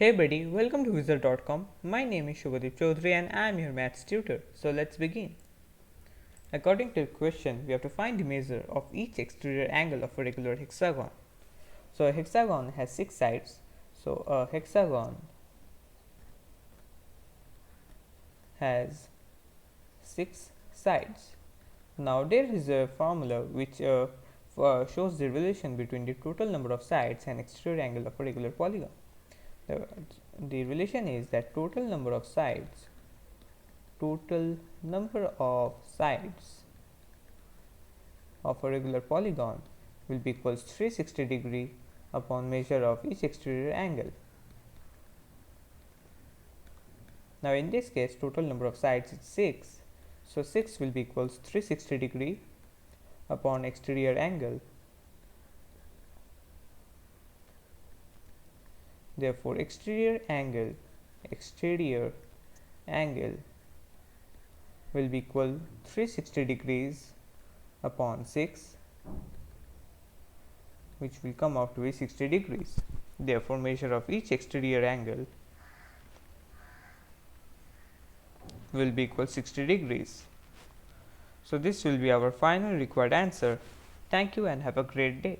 Hey buddy, welcome to Wizard.com. My name is Shubhadeep Chaudhary and I am your maths tutor. So let's begin. According to the question, we have to find the measure of each exterior angle of a regular hexagon. So a hexagon has 6 sides. So a hexagon has 6 sides. Now there is a formula which shows the relation between the total number of sides and exterior angle of a regular polygon. The relation is that total number of sides of a regular polygon will be equals 360 degree upon measure of each exterior angle. Now in this case total number of sides is 6, so 6 will be equals 360 degree upon exterior angle. Therefore exterior angle will be equal 360 degrees upon 6, which will come out to be 60 degrees. Therefore measure of each exterior angle will be equal 60 degrees. So this will be our final required answer. Thank you and have a great day.